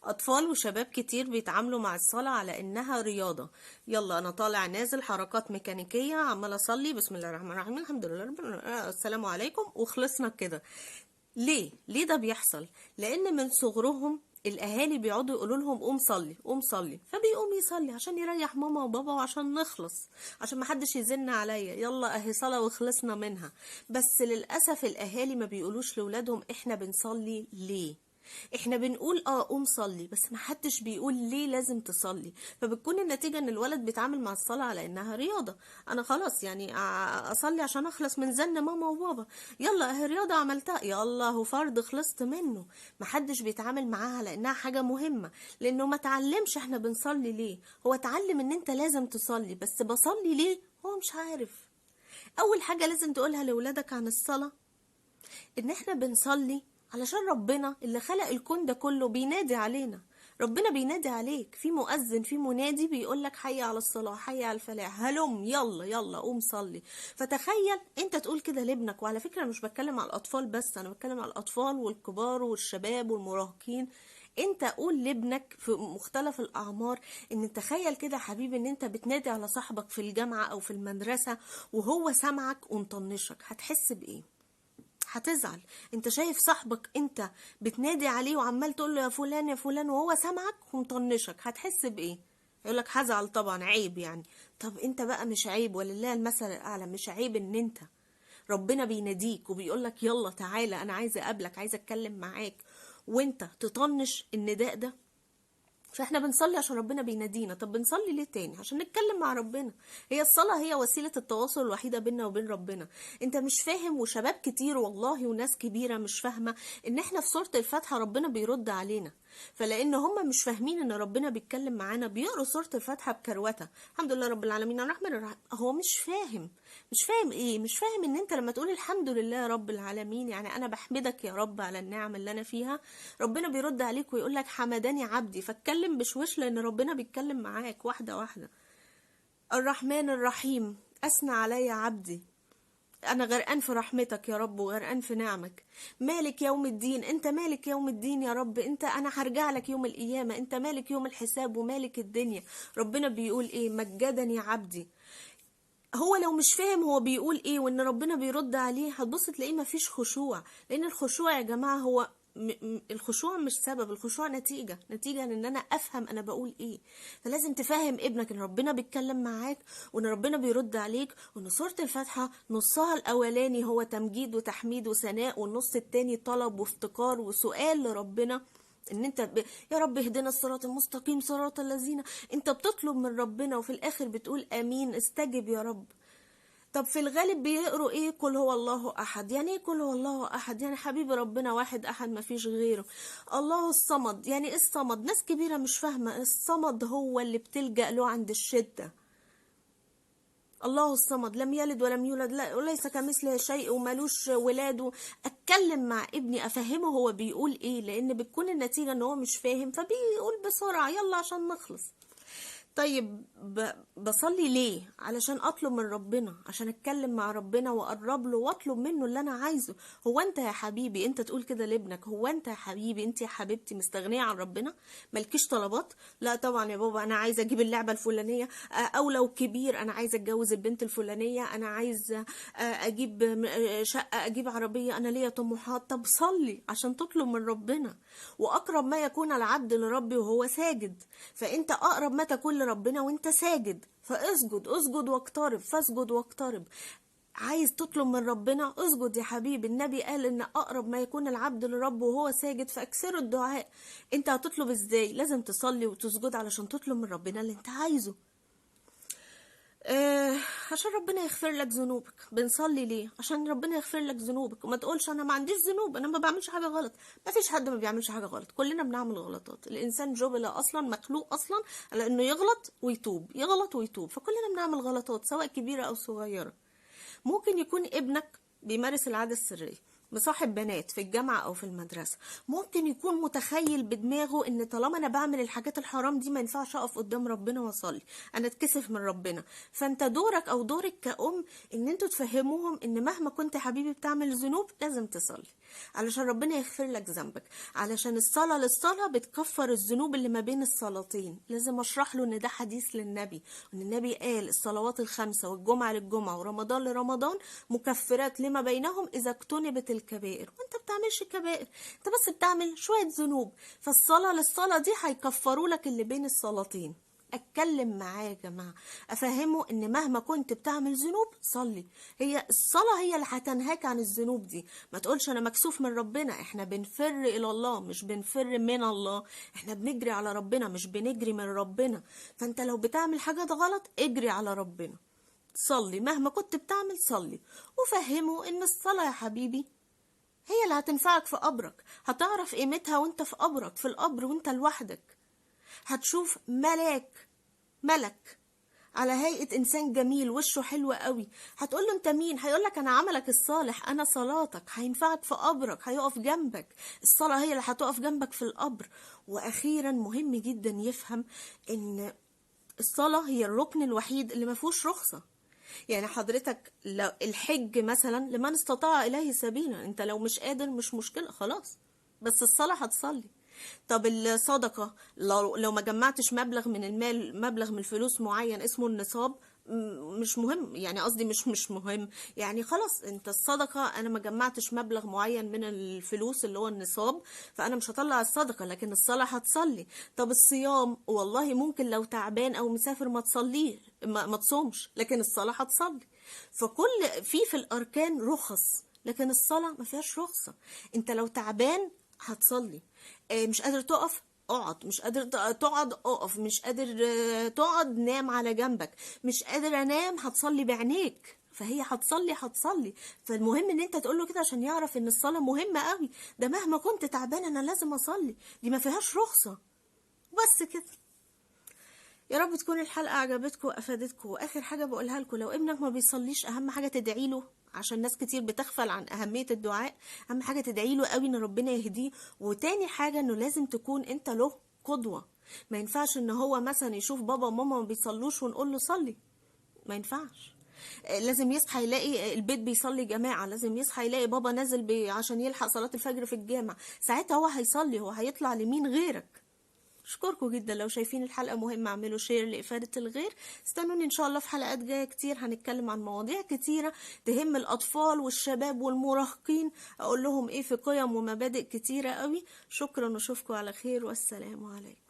أطفال وشباب كتير بيتعاملوا مع الصلاة على إنها رياضة. يلا أنا طالع نازل حركات ميكانيكية، عمال أصلي بسم الله الرحمن الرحيم الحمد لله السلام عليكم وخلصنا كده. ليه ده بيحصل؟ لأن من صغرهم الأهالي بيقعدوا يقولوا لهم قوم صلي قوم صلي، فبيقوم يصلي عشان يريح ماما وبابا وعشان نخلص، عشان محدش يزن عليا، يلا أهي صلاة وخلصنا منها. بس للأسف الأهالي ما بيقولوش لولادهم إحنا بنصلي ليه. احنا بنقول قوم صلي، بس محدش بيقول ليه لازم تصلي. فبتكون النتيجة ان الولد بيتعامل مع الصلاة على انها رياضة. انا خلاص يعني اصلي عشان اخلص من زن ماما وبابا، يلا اهي رياضة عملتها، يلا هو فرض خلصت منه. محدش بيتعامل معاها على انها حاجة مهمة، لانه ما تعلمش احنا بنصلي ليه. هو اتعلم ان انت لازم تصلي، بس بصلي ليه هو مش عارف. اول حاجة لازم تقولها لولادك عن الصلاة ان احنا بنصلي علشان ربنا اللي خلق الكون ده كله بينادي علينا. ربنا بينادي عليك، في مؤذن في منادي بيقولك حي على الصلاة حي على الفلاح، هلم يلا يلا قوم صلي. فتخيل انت تقول كده لابنك. وعلى فكرة أنا مش بتكلم على الاطفال بس، انا بتكلم على الاطفال والكبار والشباب والمراهقين. انت قول لابنك في مختلف الاعمار ان تخيل كده يا حبيبي ان انت بتنادي على صاحبك في الجامعة او في المدرسة وهو سمعك ومطنشك، هتحس بايه؟ هتزعل. انت شايف صاحبك انت بتنادي عليه وعمال تقول له يا فلان يا فلان وهو سامعك ومطنشك، هتحس بايه؟ يقولك هزعل طبعا، عيب يعني. طب انت بقى مش عيب؟ ولله المثل الاعلى، مش عيب ان انت ربنا بيناديك وبيقولك يلا تعالى انا عايزه اقابلك عايزه اتكلم معاك وانت تطنش النداء ده؟ فاحنا بنصلي عشان ربنا بينادينا. طب بنصلي ليه تاني؟ عشان نتكلم مع ربنا. هي الصلاة هي وسيلة التواصل الوحيدة بيننا وبين ربنا. انت مش فاهم، وشباب كتير والله وناس كبيرة مش فاهمة ان احنا في سورة الفاتحة ربنا بيرد علينا. فلان هم مش فاهمين ان ربنا بيتكلم معانا بيقروا سورة الفاتحة بكروتة، الحمد لله رب العالمين الرحمن الرحيم. هو مش فاهم. مش فاهم ايه؟ مش فاهم ان انت لما تقول الحمد لله رب العالمين يعني انا بحمدك يا رب على النعم اللي انا فيها، ربنا بيرد عليك ويقول لك حمداني عبدي. فاتكلم بشوش لان ربنا بيتكلم معاك واحده واحده. الرحمن الرحيم اثنى علي عبدي، انا غرقان في رحمتك يا رب وغرقان في نعمك. مالك يوم الدين، انت مالك يوم الدين يا رب، انت انا هرجع لك يوم القيامه، انت مالك يوم الحساب ومالك الدنيا. ربنا بيقول ايه؟ مجدني عبدي. هو لو مش فاهم هو بيقول ايه وان ربنا بيرد عليه هتبص تلاقيه مفيش خشوع. لان الخشوع يا جماعة هو الخشوع مش سبب، الخشوع نتيجة ان انا افهم انا بقول ايه. فلازم تفهم ابنك ان ربنا بيتكلم معاك وان ربنا بيرد عليك، وان سورة الفاتحة نصها الاولاني هو تمجيد وتحميد وثناء، والنص التاني طلب وافتقار وسؤال لربنا. ان انت يا رب اهدنا الصراط المستقيم صراط الذين، انت بتطلب من ربنا وفي الاخر بتقول امين استجب يا رب. طب في الغالب بيقروا ايه؟ قل هو الله احد. يعني ايه قل هو الله احد؟ يعني حبيبي ربنا واحد احد مفيش غيره. الله الصمد، يعني ايه الصمد؟ ناس كبيرة مش فاهمة. الصمد هو اللي بتلجأ له عند الشدة. الله الصمد لم يلد ولم يولد وليس كمثله شيء ومالوش ولاده. اتكلم مع ابني افهمه هو بيقول ايه، لان بتكون النتيجة ان هو مش فاهم فبيقول بسرعة يلا عشان نخلص. طيب بصلي ليه؟ علشان اطلب من ربنا، عشان اتكلم مع ربنا واقرب له واطلب منه اللي انا عايزه. هو انت يا حبيبي انت تقول كده لابنك؟ هو انت يا حبيبي انت يا حبيبتي مستغنيه عن ربنا؟ مالكيش طلبات؟ لا طبعا يا بابا انا عايزه اجيب اللعبه الفلانيه، او لو كبير انا عايزه اتجوز البنت الفلانيه، انا عايزه اجيب شقه، اجيب عربيه، انا ليا طموحات. طب صلي عشان تطلب من ربنا. واقرب ما يكون العبد لربه وهو ساجد. فانت اقرب ما تكون لربنا وانت ساجد، اسجد واقترب، فاسجد واقترب. عايز تطلب من ربنا اسجد يا حبيبي. النبي قال ان اقرب ما يكون العبد لربه وهو ساجد فاكثروا الدعاء. انت هتطلب ازاي؟ لازم تصلي وتسجد علشان تطلب من ربنا اللي انت عايزه. آه عشان ربنا يغفر لك ذنوبك. بنصلي ليه؟ عشان ربنا يغفر لك ذنوبك. وما تقولش انا ما عنديش ذنوب، انا ما بعملش حاجه غلط. ما فيش حد ما بيعملش حاجه غلط، كلنا بنعمل غلطات. الانسان جبل اصلا مخلوق اصلا على انه يغلط ويتوب يغلط ويتوب، فكلنا بنعمل غلطات سواء كبيره او صغيره. ممكن يكون ابنك بيمارس العاده السريه، مصاحب بنات في الجامعة أو في المدرسة، ممكن يكون متخيل بدماغه إن طالما أنا بعمل الحاجات الحرام دي ما ينفعش أقف قدام ربنا وأصلي، أنا أتكسف من ربنا. فأنت دورك أو دورك كأم إن أنتوا تفهموهم إن مهما كنت حبيبي بتعمل ذنوب لازم تصلي علشان ربنا يغفر لك ذنبك، علشان الصلاة للصلاة بتكفر الذنوب اللي ما بين الصلاتين. لازم أشرح له إن ده حديث للنبي، وإن النبي قال الصلوات الخمسة والجمعة للجمعة ورمضان لرمضان مكفرات لما بينهم إذا اجتنبت الكبائر. وانت بتعملش كبائر، انت بس بتعمل شوية ذنوب، فالصلاة للصلاة دي هيكفروا لك اللي بين الصلاتين. اتكلم معاه يا جماعه، افهمه ان مهما كنت بتعمل ذنوب صلي، هي الصلاه هي اللي هتنهاك عن الذنوب دي. ما تقولش انا مكسوف من ربنا، احنا بنفر الى الله مش بنفر من الله، احنا بنجري على ربنا مش بنجري من ربنا. فانت لو بتعمل حاجات غلط اجري على ربنا، صلي مهما كنت بتعمل صلي، وفهمه ان الصلاه يا حبيبي هي اللي هتنفعك في قبرك. هتعرف قيمتها وانت في قبرك، في القبر وانت لوحدك هتشوف ملك على هيئة إنسان جميل وشه حلو قوي، هتقول له أنت مين؟ هيقولك أنا عملك الصالح، أنا صلاتك، هينفعك في قبرك، هيقف جنبك. الصلاة هي اللي هتقف جنبك في القبر. وأخيرا مهم جدا يفهم إن الصلاة هي الركن الوحيد اللي ما فيهوش رخصة. يعني حضرتك لو الحج مثلا لمن استطاع إليه سبيلا، أنت لو مش قادر مش مشكلة خلاص، بس الصلاة هتصلي. طب الصدقة لو ما جمعتش مبلغ من المال، مبلغ من الفلوس معين اسمه النصاب، مش مهم، يعني قصدي مش مهم، يعني خلاص انت الصدقة انا ما جمعتش مبلغ معين من الفلوس اللي هو النصاب، فانا مش هطلع الصدقة، لكن الصلاة هتصلي. طب الصيام والله ممكن لو تعبان او مسافر ما تصليه، ما تصومش، لكن الصلاة هتصلي. فكل في الاركان رخص، لكن الصلاة ما فيهاش رخصة. انت لو تعبان هتصلي، مش قادر تقف اقعد، مش قادر تقعد اقف، مش قادر تقعد نام على جنبك، مش قادر انام هتصلي بعينيك، فهي هتصلي. فالمهم ان انت تقول له كده عشان يعرف ان الصلاة مهمة قوي، ده مهما كنت تعبان انا لازم اصلي، دي ما فيهاش رخصة. بس كده. يا رب تكون الحلقة عجبتكم وافادتكم. واخر حاجة بقولها لكم، لو ابنك ما بيصليش اهم حاجة تدعي له، عشان ناس كتير بتغفل عن أهمية الدعاء. أهم حاجة تدعي له قوي إن ربنا يهديه. وتاني حاجة إنه لازم تكون أنت له قدوة. ما ينفعش إن هو مثلا يشوف بابا وماما ما بيصلوش ونقول له صلي، ما ينفعش. لازم يصحى يلاقي البيت بيصلي جماعة، لازم يصحى يلاقي بابا نازل عشان يلحق صلاة الفجر في الجامع، ساعتها هو هيصلي، هو هيطلع لمين غيرك. اشكركم جدا. لو شايفين الحلقة مهمة اعملوا شير لإفادة الغير. استنوني ان شاء الله في حلقات جاية كتير، هنتكلم عن مواضيع كتيرة تهم الأطفال والشباب والمراهقين، اقول لهم ايه في قيم ومبادئ كتيرة قوي. شكرا واشوفكم على خير، والسلام عليكم.